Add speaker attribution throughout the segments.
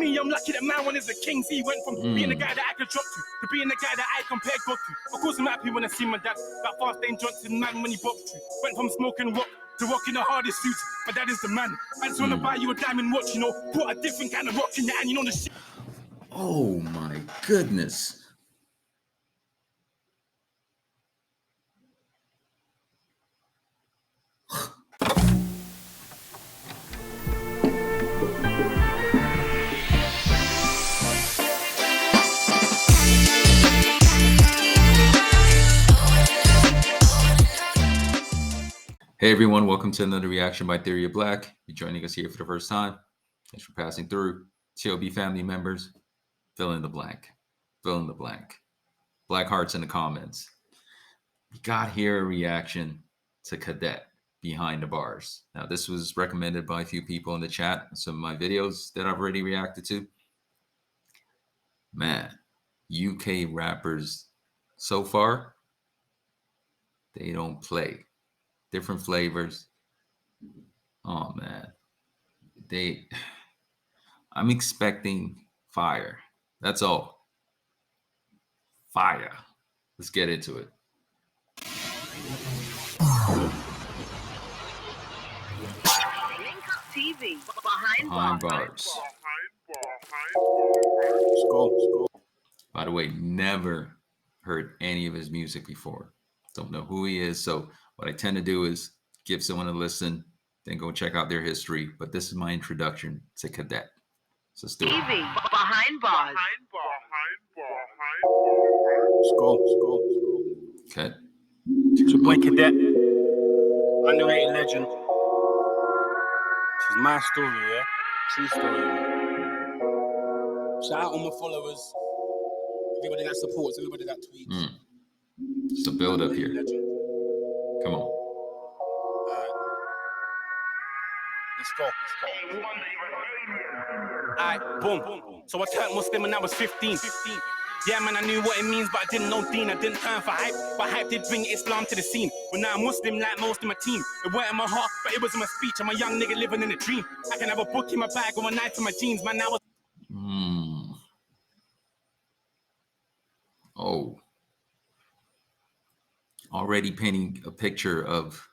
Speaker 1: Me, I'm lucky that man one is a king. See, he went from being the guy that I could drop to being the guy that I compared God to. Of course, I'm happy when I see my dad. That fast Dane Johnson man when he boxed to. Went from smoking rock to rocking the hardest suits. My dad is the man. I just want to buy you a diamond watch, you know. Put a different kind of rock in your hand, you know the shit.
Speaker 2: Oh my goodness. Hey everyone, welcome to another reaction by Theory of Black. If you're joining us here for the first time, thanks for passing through. TLB family members, fill in the blank. Fill in the blank. Black hearts in the comments. We got here a reaction to Cadet, Behind the Bars. Now, this was recommended by a few people in the chat, some of my videos that I've already reacted to. Man, UK rappers so far, they don't play. Different flavors. Oh man, I'm expecting fire. That's all. Fire. Let's get into it.
Speaker 3: TV behind bars.
Speaker 1: Let's go.
Speaker 2: By the way, never heard any of his music before. Don't know who he is. So what I tend to do is give someone a listen, then go check out their history. But this is my introduction to Cadet. So let's do it.
Speaker 3: TV behind bars.
Speaker 1: Let's go.
Speaker 2: Okay.
Speaker 1: It's your boy Cadet. Underrated legend. This is my story, yeah? True story, man. Shout out all my followers. Everybody that supports, everybody that tweets.
Speaker 2: It's a build up here.
Speaker 1: Legend.
Speaker 2: Come on.
Speaker 1: Let's go. Alright, boom. So I turned Muslim when I was 15. Yeah, man, I knew what it means, but I didn't know Deen. I didn't turn for hype, but hype did bring Islam to the scene. But now I'm Muslim like most of my team. It weren't in my heart, but it was in my speech. I'm a young nigga living in a dream. I can have a book in my bag or a knife in my jeans, man. Now
Speaker 2: Oh. Already painting a picture of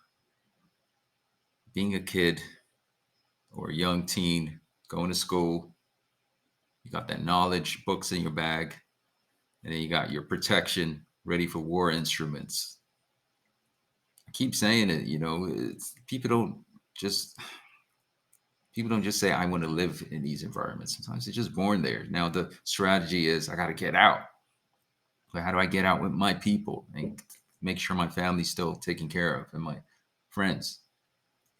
Speaker 2: being a kid or a young teen, going to school. You got that knowledge, books in your bag, and then you got your protection ready for war instruments. I keep saying it, you know, people don't just say, I want to live in these environments. Sometimes they're just born there. Now the strategy is I got to get out. But how do I get out with my people and make sure my family's still taken care of and my friends?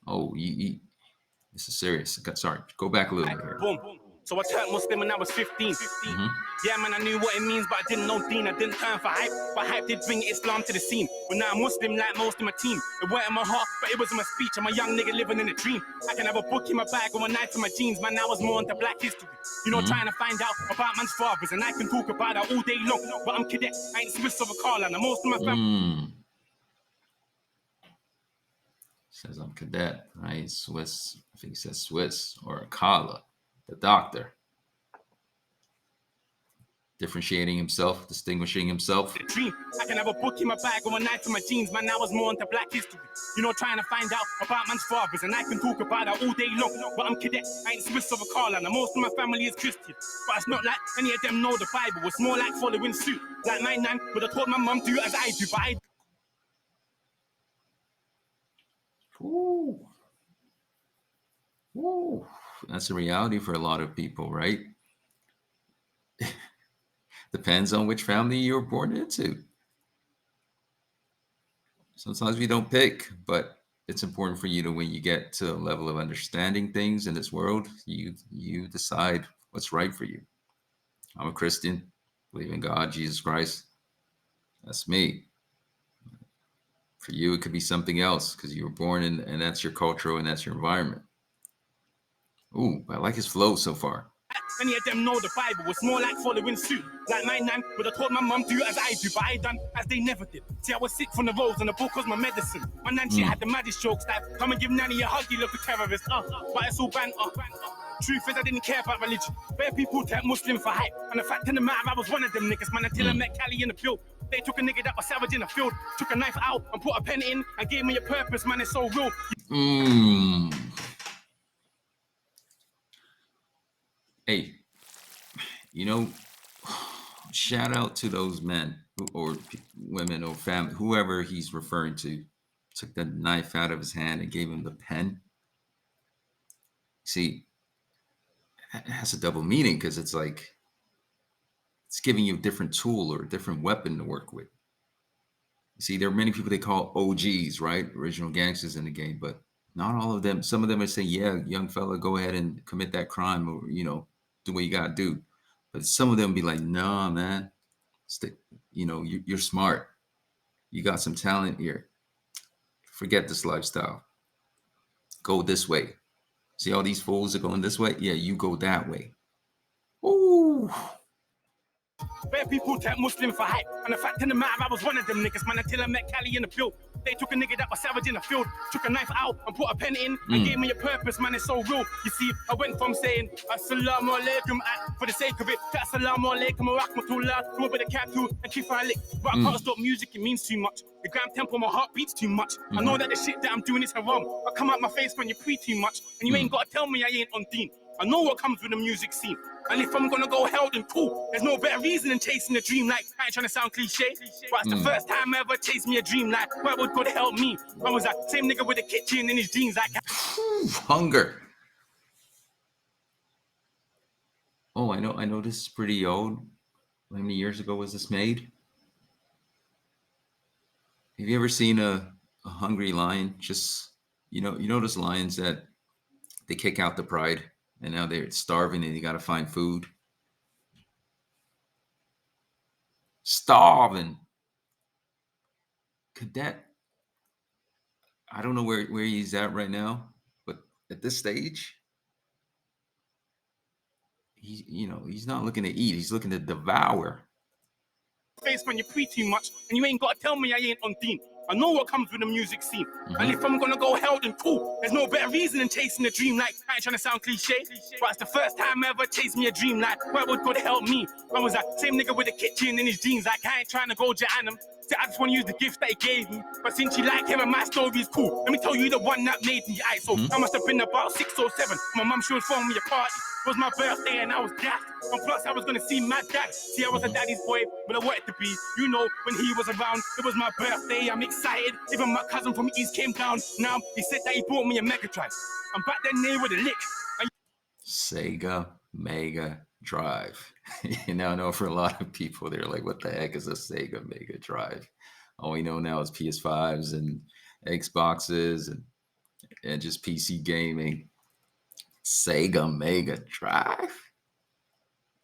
Speaker 2: Oh, this is serious. Sorry, go back a little bit here.
Speaker 1: Boom. So I turned Muslim when I was 15. Yeah, man, I knew what it means, but I didn't know Deen. I didn't turn for hype, but hype did bring Islam to the scene. But now I'm Muslim like most of my team. It weren't in my heart, but it was in my speech. I'm a young nigga living in a dream. I can have a book in my bag or a knife in my jeans. Man, I was more into black history. You know, trying to find out about man's fathers, and I can talk about that all day long. But I'm Cadet. I ain't Swiss of a car line. Most of my family.
Speaker 2: Says I'm Cadet. I ain't Swiss. I think he says Swiss or Akala, the doctor. Differentiating himself, distinguishing himself.
Speaker 1: Dream. I can have a book in my bag or a knife in my jeans. Man, I was more into black history. You know, trying to find out about man's fathers, and I can talk about that all day long. But I'm Cadet. I ain't Swiss of a car line. Most of my family is Christian. But it's not like any of them know the Bible. It's more like following suit. Like my nan would have told my mum do as I do, but I...
Speaker 2: Ooh. Ooh. That's a reality for a lot of people, right? Depends on which family you're born into. Sometimes we don't pick, but it's important for you to, when you get to a level of understanding things in this world, you decide what's right for you. I'm a Christian, believe in God, Jesus Christ. That's me. For you, it could be something else because you were born in, and that's your culture and that's your environment. Ooh, I like his flow so far.
Speaker 1: Many of them know the Bible, it's more like following suit. Like my nan would have told my mum, do as I do, but I done as they never did. See, I was sick from the roads and the book was my medicine. My nan, she had the maddest jokes like, come and give Nanny a hug, you look a terrorist. But it's all banter. Truth is, I didn't care about religion. Bare people take Muslim for hype. And the fact of the matter, I was one of them niggas, man, until I met Cali in the field. They took a nigga that was savage in the field, took a knife out and put a pen in and gave me a purpose, man, it's so real.
Speaker 2: Hey, you know, shout out to those men or women or family, whoever he's referring to, took the knife out of his hand and gave him the pen. See, it has a double meaning because it's like it's giving you a different tool or a different weapon to work with. You see, there are many people they call OGs, right? Original gangsters in the game, but not all of them. Some of them are saying, yeah, young fella, go ahead and commit that crime or, you know, do what you got to do. But some of them be like, nah, man, you know, you're smart. You got some talent here. Forget this lifestyle. Go this way. See all these fools are going this way? Yeah, you go that way. Ooh.
Speaker 1: Bare people take Muslim for hype. And the fact of the matter, I was one of them niggas, man, until I met Cali in the field. They took a nigga that was savage in the field, took a knife out and put a pen in and gave me a purpose, man, it's so real. You see, I went from saying Assalamu alaikum for the sake of it to Assalamu alaikum wa rahmatullah, come up with a capital and keep lick. But I can't stop music, it means too much. The gram tempo, my heart beats too much. I know that the shit that I'm doing is haram. I come out my face when you pre too much, and you ain't gotta tell me I ain't on deen. I know what comes with the music scene. And if I'm gonna go hell, then cool. There's no better reason than chasing a dream like, I ain't trying to sound cliche, but it's the first time I ever chased me a dream like, where would God help me? I was that same nigga with a kitchen in his jeans like.
Speaker 2: Hunger. Oh, I know this is pretty old. How many years ago was this made? Have you ever seen a hungry lion? Just, you know those lions that they kick out the pride and now they're starving and you got to find food. Starving. Cadet. I don't know where he's at right now, but at this stage, he's not looking to eat. He's looking to devour.
Speaker 1: Face when you pre too much, and you ain't gotta tell me I ain't on deen. I know what comes with the music scene. And if I'm gonna go hell, then cool. There's no better reason than chasing a dream like, I ain't trying to sound cliche, but it's the first time I ever chased me a dream like, where would God help me? I was that same nigga with a kitchen in his jeans like, I ain't trying to go Jahannam. See, I just want to use the gift that he gave me. But since you like hearing my story is cool, let me tell you the one that made me. So I must have been about 6 or 7. My mum, she was throwing me a party. It was my birthday and I was gassed. And plus I was gonna see my dad. See, I was a daddy's boy, but I wanted to be. You know, when he was around, it was my birthday. I'm excited. Even my cousin from East came down. Now he said that he bought me a Mega Drive. I'm back then there with a lick.
Speaker 2: Sega Mega Drive. You now know for a lot of people, they're like, what the heck is a Sega Mega Drive? All we know now is PS5s and Xboxes and just PC gaming. Sega Mega Drive?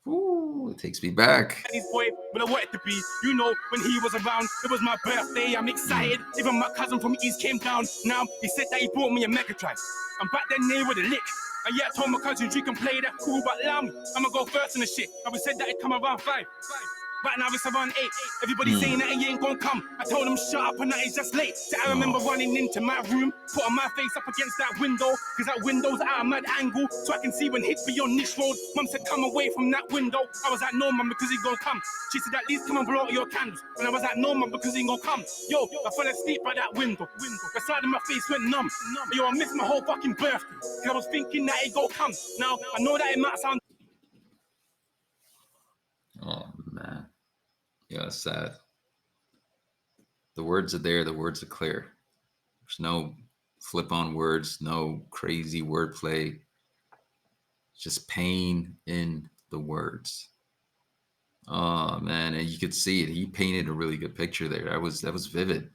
Speaker 2: Ooh, it takes me back.
Speaker 1: His boy, but I wanted to be. You know, when he was around, it was my birthday. I'm excited. Even my cousin from East came down. Now he said that he bought me a Mega Drive. I'm back then there with a lick. And yeah, I told my cousins you can play that cool, but allow me. I'ma go first in the shit. I said that it come around 5. Right now it's around 8. Everybody saying that he ain't gonna come. I told him shut up and that he's just late. So I remember running into my room, putting my face up against that window, cause that window's at a mad angle, so I can see when he'd be on this road. Mum said come away from that window. I was like no mum, because he's gonna come. She said at least come and blow out your candles. And I was like no mum, because he ain't gonna come. Yo, I fell asleep by that window. The side of my face went numb. Yo, I missed my whole fucking birthday, cause I was thinking that he gonna come. Now I know that it might sound.
Speaker 2: Oh man. Yeah, it's sad. The words are there. The words are clear. There's no flip on words, no crazy wordplay. Just pain in the words. Oh man, and you could see it. He painted a really good picture there. That was vivid.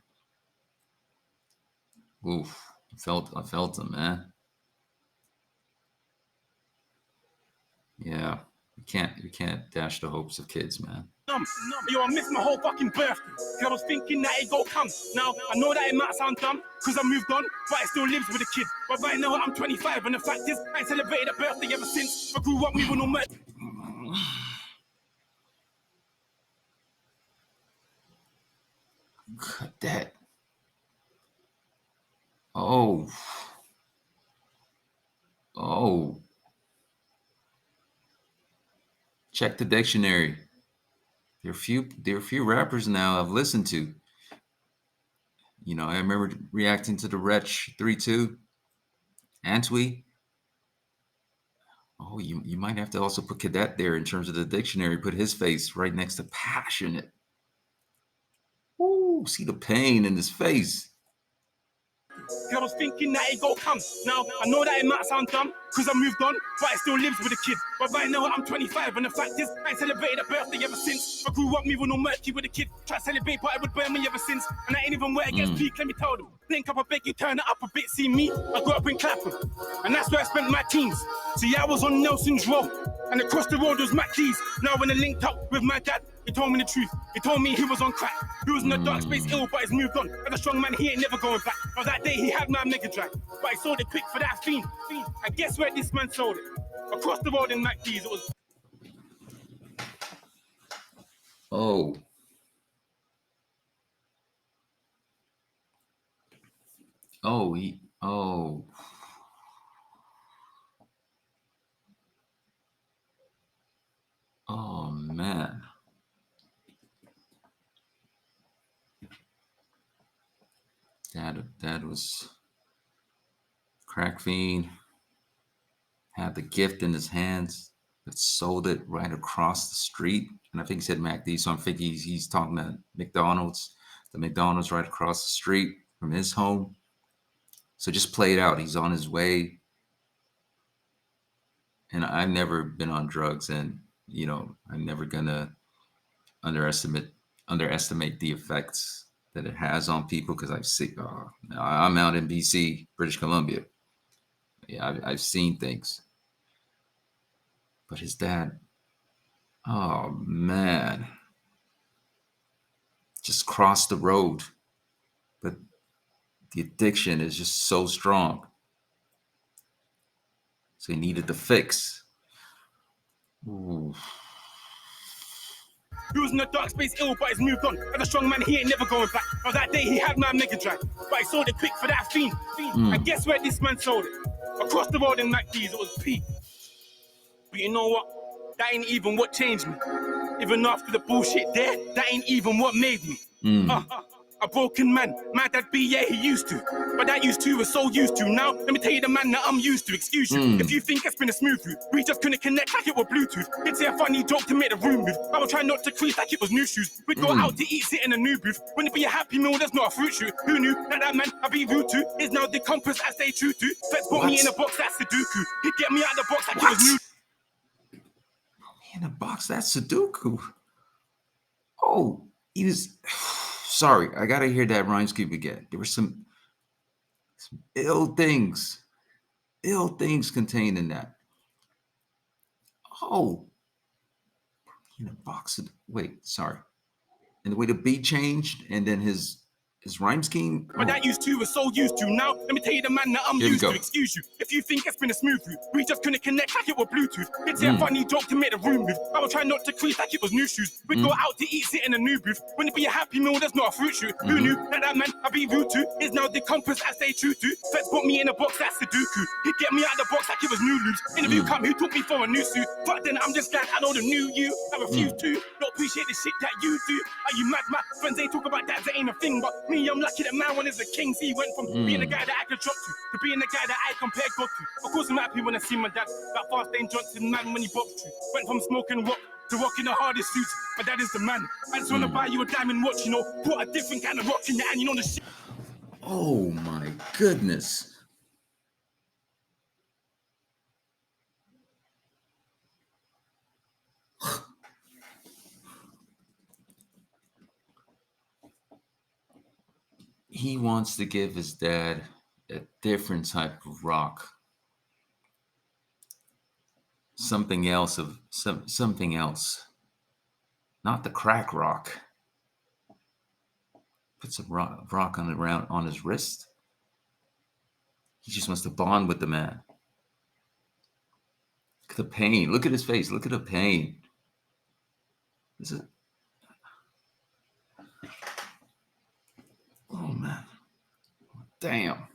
Speaker 2: Oof, I felt him, man. Yeah, You can't dash the hopes of kids, man.
Speaker 1: Yo, I missed my whole fucking birthday. Cause I was thinking that it go come. Now, I know that it might sound dumb, cause I moved on, but it still lives with a kid. But right now, I'm 25, and the fact is, I ain't celebrated a birthday ever since. I grew up with no merch.
Speaker 2: Cadet. Oh. Check the dictionary. There are a few rappers now I've listened to. You know, I remember reacting to the Wretch 3-2. Antwi. Oh, you might have to also put Cadet there in terms of the dictionary. Put his face right next to passionate. Ooh, see the pain in his face.
Speaker 1: I was thinking that it go come. Now, I know that it might sound dumb, cause I moved on, but it still lives with a kid. But right now, I'm 25, and the fact is, I ain't celebrated a birthday ever since. I grew up moving no murky with a kid. Try to celebrate, but it would burn me ever since. And I ain't even where it gets peak, let me tell them. Link up, I beg you, turn it up a bit, see me. I grew up in Clapham, and that's where I spent my teens. See, I was on Nelson's Road, and across the road was Matt Keys. Now, when I linked up with my dad, he told me the truth. He told me he was on crack. He was in the dark space ill, but he's moved on. As a strong man, he ain't never going back. Now that day, he had my Mega Drive, but he sold it quick for that fiend. And guess where this man sold it? Across the road in MacD's. It was.
Speaker 2: Oh. Oh, oh. Oh, man. Dad was crack fiend, had the gift in his hands, but sold it right across the street. And I think he said MacD, so I'm thinking he's talking to McDonald's, the McDonald's right across the street from his home. So just play it out. He's on his way. And I've never been on drugs, and you know, I'm never gonna underestimate the effects that it has on people, because I've seen. I'm out in BC, British Columbia. Yeah, I've seen things. But his dad, oh man, just crossed the road. But the addiction is just so strong. So he needed the fix. Ooh.
Speaker 1: He was in the dark space ill, but he's moved on. As a strong man, he ain't never going back. Now that day, he had my Mega Drive, but he sold it quick for that fiend. And guess where this man sold it? Across the road in MacD's. It was P. But you know what? That ain't even what changed me. Even after the bullshit there, that ain't even what made me. A broken man, my dad be, yeah, he used to. But that used to was so used to. Now, let me tell you the man that I'm used to. Excuse you, if you think it's been a smooth route. We just couldn't connect like it was Bluetooth. It's a funny joke to make the room move. I would try not to crease like it was new shoes. We'd go out to eat, sit in a new booth. Wouldn't it be a happy meal, there's not a fruit shoot. Who knew that man I'd be rude to is now the compass I stay true to. Feds put me in a box, that's Sudoku. He'd get me out of the box like it was new.
Speaker 2: In a box, that's Sudoku. Oh, he was. Sorry, I gotta hear that rhyme scheme again. There were some ill things contained in that. Oh, in a box of. Wait, sorry. And the way the beat changed, and then his rhyme scheme.
Speaker 1: But that used to was so used to. Now, let me tell you the man that I'm used to. Excuse you, if you think it's been a smooth route. We just couldn't connect like it was Bluetooth. It's a funny joke to make the room move. I would try not to crease like it was new shoes. We'd go out to eat, sit in a new booth. Wouldn't it be a happy meal, there's not a fruit shoot. Who knew that man I'd be rude to is now the compass I stay true to. Feds put me in a box, that's Sudoku. He'd get me out the box like it was new loops. Interview come, who took me for a new suit. But then I'm just glad I know the new you. I refuse to not appreciate the shit that you do. Are you mad? My friends ain't talk about that, that ain't a thing. But me, I'm lucky that man one is a king. See, he went from being the guy that I could drop to being the guy that I compare God to. Of course, I'm happy when I see my dad. That fast Dane Johnson man when he boxed you. Went from smoking rock to rocking the hardest suits. My dad is the man. I just want to buy you a diamond watch, you know. Put a different kind of rock in your hand, you know the shit.
Speaker 2: Oh my goodness. He wants to give his dad a different type of rock. something else something else. Not the crack rock. Put some rock on his wrist. He just wants to bond with the man. Look at the pain. Look at his face. Look at the pain. This is. Oh man. Damn.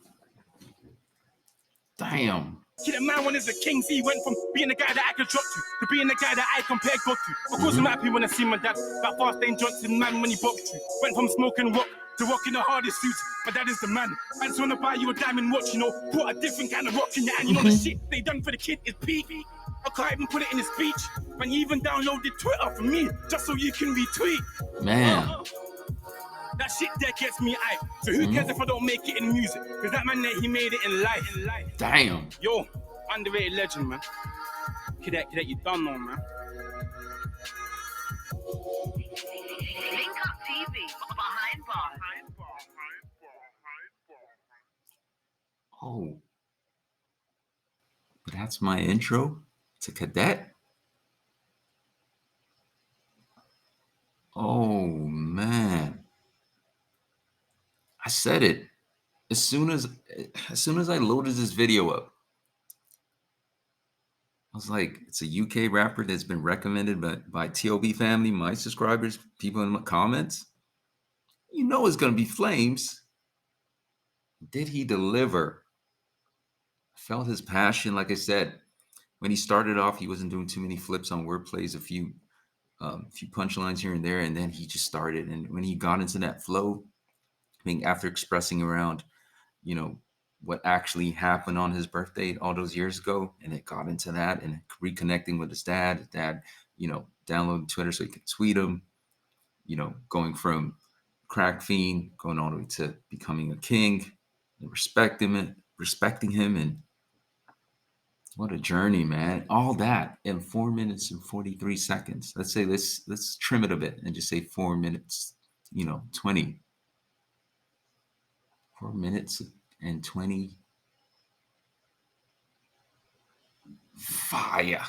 Speaker 1: Kid, a man when he's a king, see, he went from being the guy that I could drop to being the guy that I compare God to. Of course, I'm happy when I see my dad. That fast Dane Johnson man when he boxed you. Went from smoking rock to rocking the hardest suits. My dad is the man. I just wanna buy you a diamond watch, you know. Put a different kind of rock in your hand. You know the shit they done for the kid is peak. I can't even put it in his speech. Man, you even downloaded Twitter for me just so you can retweet.
Speaker 2: Man.
Speaker 1: That shit there gets me hype. So who cares if I don't make it in music? Because that man there, he made it in life.
Speaker 2: Damn.
Speaker 1: Yo, underrated legend, man. Cadet, you done know, man.
Speaker 3: Link Up TV, behind bars.
Speaker 2: Oh. That's my intro to Cadet? Oh, man. I said it. As soon as I loaded this video up, I was like, it's a UK rapper that's been recommended by TOB family, my subscribers, people in the comments. You know it's going to be flames. Did he deliver? I felt his passion. Like I said, when he started off, he wasn't doing too many flips on wordplays, a few punchlines here and there, and then he just started. And when he got into that flow, I think after expressing around, you know, what actually happened on his birthday all those years ago, and it got into that and reconnecting with his dad, you know, downloading Twitter so he could tweet him, you know, going from crack fiend, going all the way to becoming a king and respecting him. And what a journey, man. All that in 4 minutes and 43 seconds. Let's trim it a bit and just say 4 minutes, 20. 4 minutes and 20. Fire.